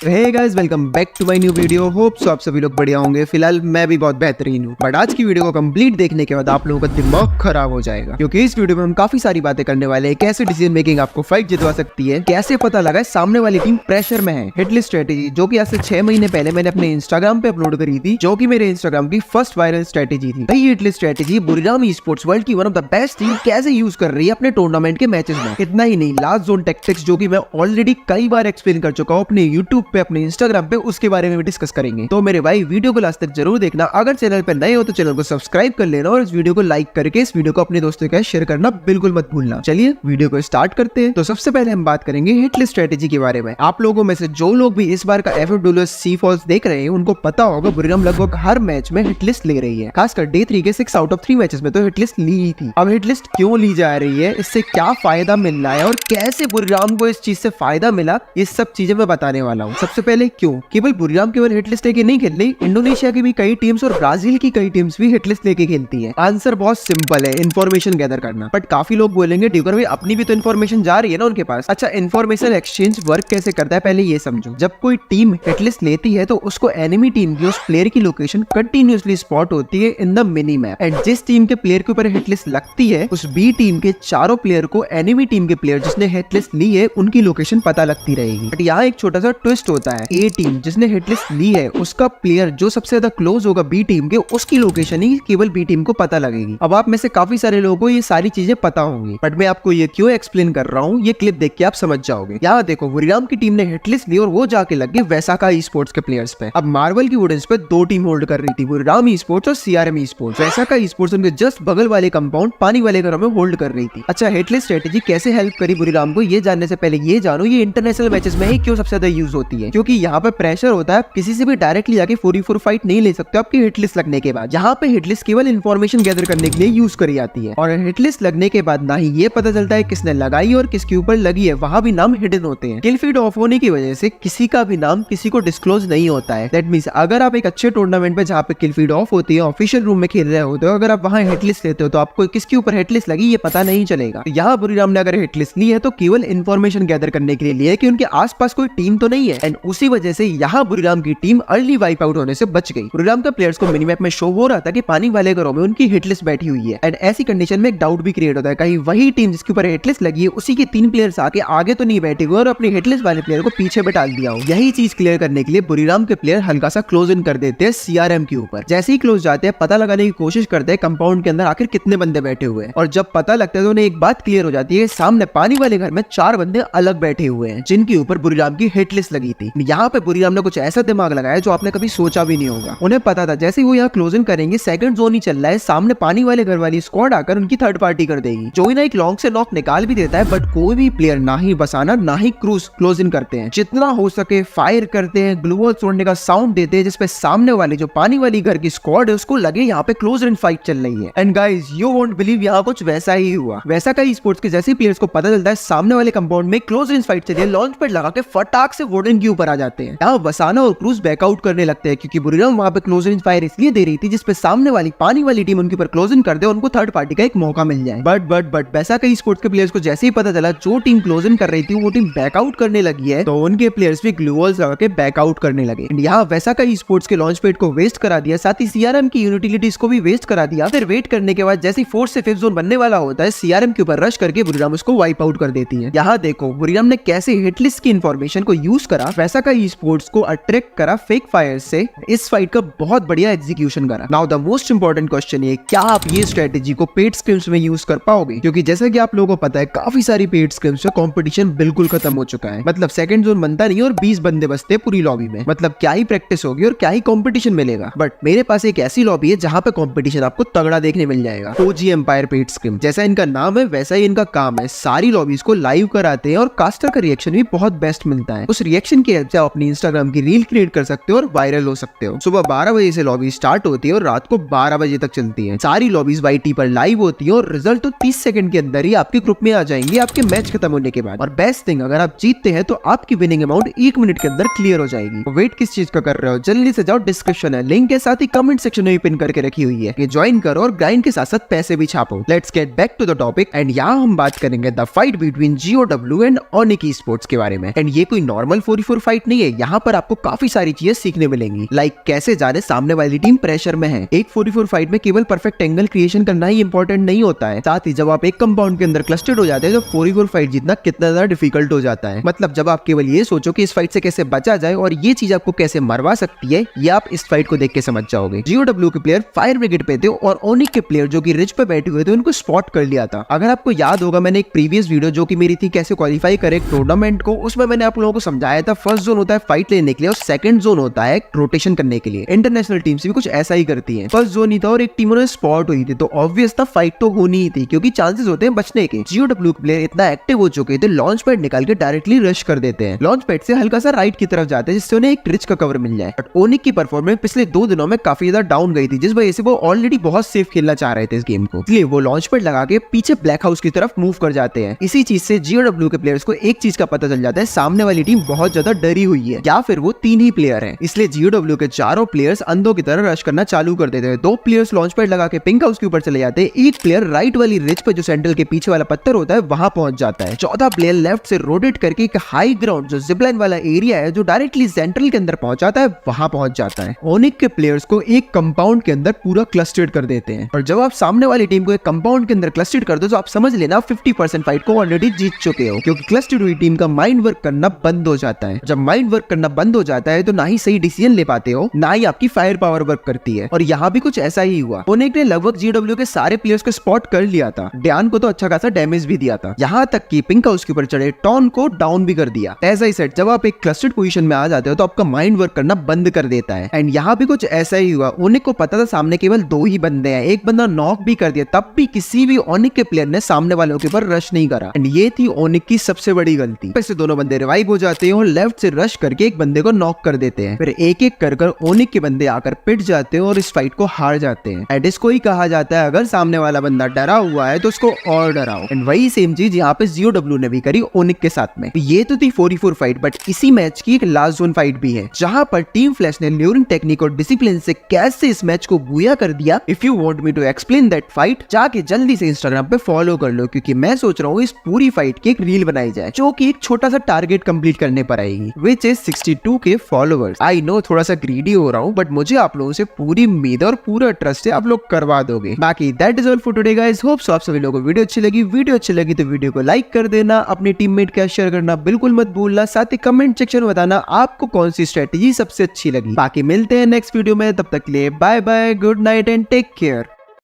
Hey guys, welcome back to my new video. Hope so आप सभी लोग बढ़िया होंगे। फिलहाल मैं भी बहुत बेहतरीन हूँ, बट आज की वीडियो को कंप्लीट देखने के बाद आप लोगों का दिमाग खराब हो जाएगा, क्योंकि इस वीडियो में हम काफी सारी बातें करने वाले हैं। कैसे डिसीजन मेकिंग आपको फाइट जितवा सकती है, कैसे पता लगा सामने वाली टीम प्रेशर में है, हिटलिस्ट स्ट्रेटेजी जो कि आज से 6 महीने पहले मैंने अपने इंस्टाग्राम पे अपलोड करी थी, जो कि मेरे इंस्टाग्राम की फर्स्ट वायरल स्ट्रेटेजी थी। भाई hitlist strategy Buriram esports world की one of the best team कैसे यूज कर रही है अपने टूर्नामेंट के मैचेस में। इतना ही नहीं, लास्ट जोन टैक्टिक्स जो कि मैं ऑलरेडी कई बार एक्सप्लेन कर चुका हूँ अपने यूट्यूब पे, अपने इंस्टाग्राम पे, उसके बारे में भी डिस्कस करेंगे। तो मेरे भाई वीडियो को लास्ट तक जरूर देखना। अगर चैनल पे नए हो तो चैनल को सब्सक्राइब कर लेना और इस वीडियो को लाइक करके इस वीडियो को अपने दोस्तों के साथ शेयर करना बिल्कुल मत भूलना। चलिए वीडियो को स्टार्ट करते हैं। तो सबसे पहले हम बात करेंगे हिटलिस्ट स्ट्रेटेजी के बारे में। आप लोगों में से जो लोग भी इस बार का FF सी फॉल्स देख रहे हैं उनको पता होगा बुरीराम लगभग हर मैच में हिटलिस्ट ले रही है। खासकर डे 3 के 6 आउट ऑफ 3 मैचेस में तो हिटलिस्ट ली ही थी। अब हिटलिस्ट क्यों ली जा रही है, इससे क्या फायदा मिल रहा है और कैसे बुरीराम को इस चीज से फायदा मिला, ये सब चीजें मैं बताने वाला हूँ। सबसे पहले क्यों केवल बुरीराम केवल हिटलिस्ट लेके नहीं खेल रही, इंडोनेशिया की भी कई टीम्स और ब्राजील की कई टीम्स भी हिटलिस्ट लेके खेलती है। आंसर बहुत सिंपल है, इन्फॉर्मेशन गैदर करना। बट काफी लोग बोलेंगे ड्यूकर भाई अपनी भी तो इन्फॉर्मेशन जा रही है ना उनके पास। अच्छा, इन्फॉर्मेशन एक्सचेंज वर्क कैसे करता है पहले ये समझो। जब कोई टीम हिटलिस्ट लेती है तो उसको एनिमी टीम की उस प्लेयर की लोकेशन कंटिन्यूअसली स्पॉट होती है in the mini map, and जिस टीम के प्लेयर के ऊपर हिटलिस्ट लगती है उस बी टीम के चारों प्लेयर को एनिमी टीम के प्लेयर जिसने हिटलिस्ट ली है उनकी लोकेशन पता लगती रहेगी। बट यहाँ एक छोटा सा ट्विस्ट होता है, ए टीम जिसने हिटलिस्ट ली है उसका प्लेयर जो सबसे ज्यादा क्लोज होगा बी टीम के, उसकी लोकेशन ही केवल बी टीम को पता लगेगी। अब आप में से काफी सारे लोगों को ये सारी चीजें पता होंगी, बट मैं आपको ये क्यों एक्सप्लेन कर रहा हूँ ये क्लिप देख के आप समझ जाओगे। यहाँ देखो, बुरीराम की टीम ने हिटलिस्ट ली और वो जाके लग गई वैसाका ई-स्पोर्ट्स के प्लेयर्स पे। अब मार्वल की वुडेंस पे दो टीम होल्ड कर रही थी, बुरीराम ई-स्पोर्ट्स और CRM ई-स्पोर्ट्स। वैसाका ई-स्पोर्ट्स उनके जस्ट बगल वाले कंपाउंड पानी वाले घरों में होल्ड कर रही थी। अच्छा, हिटलिस्ट स्ट्रेटेजी कैसे हेल्प करी बुरीराम को, ये जानने से पहले ये जानो ये इंटरनेशनल मैचेस में ही क्यों सबसे ज्यादा यूज होती है। क्योंकि यहाँ पे प्रेशर होता है, किसी से भी डायरेक्टली जाके 4v4 फाइट नहीं ले सकते आपकी हिटलिस्ट लगने के बाद। यहाँ पे हिटलिस्ट केवल इन्फॉर्मेशन गैदर करने के लिए यूज करी जाती है, और हिटलिस्ट लगने के बाद ना ही ये पता चलता है किसने लगाई और किसके ऊपर लगी है, वहां भी नाम हिडन होते हैं। किल फीड ऑफ होने की वजह से किसी का भी नाम किसी को डिस्क्लोज नहीं होता है। दैट मींस अगर आप एक अच्छे टूर्नामेंट पे जहाँ पे किल फीड ऑफ होती है, ऑफिशियल रूम में खेल रहे होते हो, अगर आप वहाँ हिटलिस्ट लेते हो तो आपको किसके ऊपर हिटलिस्ट लगी ये पता नहीं चलेगा। तो यहाँ बुरीराम ने अगर हिटलिस्ट ली है तो केवल इन्फॉर्मेशन गैदर करने के लिए ली है कि उनके आसपास कोई टीम तो नहीं है, एंड उसी वजह से यहाँ बुरीराम की टीम अर्ली वाइप आउट होने से बच गई। बुरीराम का प्लेयर्स को मिनी मैप में शो हो रहा था कि पानी वाले घरों में उनकी हिटलिस्ट बैठी हुई है, एंड ऐसी कंडीशन में एक डाउट भी क्रिएट होता है कहीं वही टीम जिसके ऊपर हिटलिस्ट लगी है उसी के 3 प्लेयर्स आके आगे तो नहीं बैठे हुए और अपने हिटलिस्ट वाले प्लेयर को पीछे बैठा दिया हो। यही चीज क्लियर करने के लिए बुरीराम के प्लेयर हल्का सा क्लोज इन कर देते हैं CRM के ऊपर। जैसे ही क्लोज जाते हैं पता लगाने की कोशिश करते हैं कंपाउंड के अंदर आखिर कितने बंदे बैठे हुए हैं, और जब पता लगता है तो उन्हें एक बात क्लियर हो जाती है, सामने पानी वाले घर में 4 बंदे अलग बैठे हुए हैं जिनके ऊपर बुरीराम की हिटलिस्ट लगी थी। यहाँ पे बुरीराम ने कुछ ऐसा दिमाग लगाया जो आपने कभी सोचा भी नहीं होगा। उन्हें पता था जैसे ही वो यहाँ क्लोज इन करेंगे, सेकंड जोन ही चल रहा है, सामने पानी वाले घर वाली स्क्वाड आकर उनकी थर्ड पार्टी कर देगी। जो ही ना एक लॉन्ग से नॉक निकाल भी देता है, बट कोई भी प्लेयर ना ही बसाना ना ही क्रूज क्लोज इन करते हैं। जितना हो सके फायर करते हैं, ग्लू वॉल छोड़ने का साउंड देते हैं जिसपे सामने वाली जो पानी वाली घर की स्क्वाड है उसको लगे यहाँ पे क्लोज इन फाइट चल रही है। And guys you won't believe, यहाँ कुछ वैसा ही हुआ। वैसा का ई-स्पोर्ट्स के जैसे प्लेयर्स को पता चलता है सामने वाले कंपाउंड में क्लोज इन फाइट चल रही है, लॉन्च पैड लगा के फटाक से वुडन के ऊपर आ जाते हैं। यहाँ बसाना और क्रूज बैकआउट करने लगते हैं, क्योंकि बुरीराम वहां पे क्लोज इन फायर इसलिए दे रही थी जिसपे सामने वाली पानी वाली टीम उनके ऊपर क्लोज इन कर दे, उनको थर्ड पार्टी का एक मौका मिल जाए। बट वैसा का ई-स्पोर्ट्स के प्लेयर्स को जैसे ही पता चला जो टीम क्लोज इन कर रही थी वो टीम बैकआउट करने लगी है, तो उनके प्लेयर्स भी ग्लू वॉल्स लगा के बैकआउट करने लगे। यहाँ वैसा का ई-स्पोर्ट्स के लॉन्च पैड को वेस्ट करा दिया, साथ ही CRM की यूटिलिटीज को भी वेस्ट करा दिया। फिर वेट करने के बाद जैसे ही 4th से 5th जोन बनने वाला होता है, CRM के ऊपर रश करके बुरीराम उसको वाइप आउट कर देती है। यहाँ देखो बुरीराम ने कैसे हिटलिस्ट की इंफॉर्मेशन को यूज करा, वैसा का ई-स्पोर्ट्स को अट्रैक्ट करा फेक फायर से, इस फाइट का बहुत बढ़िया एग्जीक्यूशन करा। Now the most important question है, क्या आप ये स्ट्रेटेजी को पेड स्क्रिम्स में यूज कर पाओगे? क्योंकि जैसा कि आप लोगों को पता है काफी सारी पेड स्क्रिम्स में कंपटीशन बिल्कुल खत्म हो चुका है। मतलब सेकंड जोन बनता नहीं और 20 बंदे बचते पूरी लॉबी में। मतलब क्या ही प्रैक्टिस होगी और क्या ही कंपटीशन मिलेगा। बट मेरे पास एक ऐसी लॉबी है जहां पे कंपटीशन आपको तगड़ा देखने मिल जाएगा। OG एम्पायर पेड स्क्रिम, जैसा इनका नाम है वैसा ही इनका काम है। सारी लॉबीज को लाइव कराते हैं और कास्टर का रिएक्शन भी बहुत बेस्ट मिलता है। उस रिएक्शन की हेल्प से आप अपनी इंस्टाग्राम की रील क्रिएट कर सकते हो और वायरल हो सकते हो। सुबह 12 बजे से लॉबी स्टार्ट होती है और रात को 12 बजे तक चलती है। सारी लॉबीज YT पर लाइव होती है और रिजल्ट तो 30 सेकंड के अंदर ही आपके ग्रुप में आ जाएंगे आपके मैच खत्म होने के बाद। और बेस्ट थिंग, अगर आप जीतते हैं तो आपकी विनिंग अमाउंट 1 मिनट के अंदर क्लियर हो जाएगी। वेट किस चीज का कर रहे हो, जल्दी से जाओ, डिस्क्रिप्शन है लिंक के साथ ही कमेंट सेक्शन में पिन करके रखी हुई है कि ज्वाइन करो और ग्राइंड के साथ साथ पैसे भी छापो। Let's get back to the topic, and यहाँ हम बात करेंगे the fight between GOW and ONIC esports के बारे में। एंड ये कोई नॉर्मल 4v4 4v4 फाइट नहीं है, यहाँ पर आपको काफी सारी चीजें सीखने मिलेंगी। लाइक कैसे जाने सामने वाली टीम प्रेशर में है। एक 4v4 फाइट में केवल परफेक्ट एंगल क्रिएशन करना ही इंपॉर्टेंट नहीं होता है, साथ ही जब आप एक कंपाउंड के अंदर क्लस्टर्ड हो जाते हैं तो 4v4 फाइट जीतना कितना ज्यादा डिफिकल्ट हो जाता है। मतलब जब आप केवल ये सोचो कि इस फाइट से कैसे बचा जाए और ये चीज आपको कैसे मरवा सकती है, ये आप इस फाइट को देख के समझ जाओगे। GOW के प्लेयर फायर ब्रिगेड पे थे और ओनिक के प्लेयर जो कि रिज पे बैठे हुए थे उनको स्पॉट कर लिया था। अगर आपको याद होगा, मैंने एक प्रीवियस वीडियो जो कि मेरी थी कैसे क्वालिफाई करे टूर्नामेंट को, उसमें मैंने आप लोगों को समझाया था फर्स्ट जोन होता है फाइट लेने के लिए और सेकंड जोन होता है रोटेशन करने के लिए। इंटरनेशनल टीम से भी कुछ ऐसा ही करती है। फर्स्ट जोन ही था और एक टीम में स्पॉट हुई थी तो ऑब्वियस था फाइट तो होनी ही थी क्योंकि चांसेस होते हैं बचने के। GOW प्लेयर इतना एक्टिव हो चुके थे, लॉन्च पैड निकाल के डायरेक्टली रश कर देते हैं। लॉन्च पैड से हल्का सा राइट की तरफ जाते हैं जिससे उन्हें एक ट्रिच का कवर मिल जाए। बट ओनिक की परफॉर्मेंस पिछले 2 दिनों में काफी ज्यादा डाउन गई थी, जिस वजह से वो ऑलरेडी बहुत सेफ खेलना चाह रहे थे इस गेम को, इसलिए वो लॉन्च पैड लगा के पीछे ब्लैक हाउस की तरफ मूव कर जाते हैं। इसी चीज से GOW के प्लेयर्स को एक चीज का पता चल जाता है, सामने वाली टीम बहुत ज्यादा डरी हुई है या फिर वो 3 ही प्लेयर हैं। इसलिए GOW के चारों प्लेयर्स अंधों की तरह रश करना चालू कर देते हैं। 2 प्लेयर्स लॉन्च पैड लगा के पिंक हाउस के ऊपर चले जाते हैं, एक प्लेयर राइट वाली रिज पे जो सेंट्रल के पीछे वाला पत्थर होता है वहां पहुंच जाता है। 14 प्लेयर लेफ्ट से रोटेट करके एक हाई ग्राउंड जो जिपलाइन वाला एरिया है जो डायरेक्टली सेंट्रल के अंदर पहुंच जाता है वहां पहुंच जाता है। ओनिक के प्लेयर्स को एक कंपाउंड के अंदर पूरा क्लस्टर्ड कर देते हैं और जब आप सामने वाली टीम को एक कंपाउंड के अंदर क्लस्टर्ड कर दो तो आप समझ लेना 50% फाइट को ऑलरेडी जीत चुके हो, क्योंकि क्लस्टर्ड हुई टीम का माइंड वर्क करना बंद हो जाता है। जब माइंड वर्क करना बंद हो जाता है तो ना ही सही डिसीजन ले पाते हो, ना ही आपकी फायर पावर वर्क करती है। और यहाँ भी कुछ ऐसा ही हुआ। ओनिक ने लगभग GOW के सारे प्लेयर्स को स्पॉट कर लिया था, ड्यान को तो अच्छा खासा डैमेज भी दिया था, यहाँ तक कि पिंक हाउस के ऊपर चढ़े टॉन को डाउन भी कर दिया। ऐसा ही सेट जब आप एक क्लस्टर्ड पोजीशन में आ जाते हो तो आपका माइंड वर्क करना बंद कर देता है। एंड यहाँ भी कुछ ऐसा ही हुआ। ओनिक को पता था सामने केवल 2 ही बंदे हैं, एक बंदा नॉक भी कर दिया, तब भी किसी भी ओनिक के प्लेयर ने सामने वालों के ऊपर रश नहीं करा। एंड ये थी ओनिक की सबसे बड़ी गलती। वैसे दोनों बंदे रिवाइव हो जाते हैं और लेफ्ट से रश करके एक बंदे को नॉक कर देते हैं, फिर एक एक कर ओनिक के बंदे आकर पिट जाते हैं और इस फाइट को हार जाते हैं। एंड इसको ही कहा जाता है अगर सामने वाला बंदा डरा हुआ है तो उसको और डराओ। एंड वही सेम चीज यहाँ पे GOW ने भी करी ओनिक के साथ में। ये तो थी 4v4 फाइट, बट इसी मैच की एक लास्ट जोन फाइट भी है जहां पर टीम फ्लैश ने ल्यूरिंग टेक्निक और डिसिप्लिन से कैसे इस मैच को बूया कर दिया। If you want me to explain that fight, जाके जल्दी से इंस्टाग्राम पे फॉलो कर लो, क्योंकि मैं सोच रहा हूँ इस पूरी फाइट की एक रील बनाई जाए जो कि एक छोटा सा टारगेट कंप्लीट करने पर आएगी, which is 62K followers. I know थोड़ा सा ग्रीडी हो रहा हूँ, बट मुझे आप लोगों से पूरी उम्मीद और पूरा ट्रस्ट है आप लोग करवा दोगे। बाकी that is all for today guys. Hope so आप सभी लोगों को वीडियो अच्छी लगी। वीडियो अच्छी लगी तो वीडियो को लाइक कर देना, अपने टीममेट के साथ शेयर करना बिल्कुल मत भूलना, साथ ही कमेंट सेक्शन में बताना आपको कौन सी स्ट्रेटेजी सबसे अच्छी लगी। बाकी मिलते हैं नेक्स्ट वीडियो में, तब तक के लिए bye bye, good night and take care.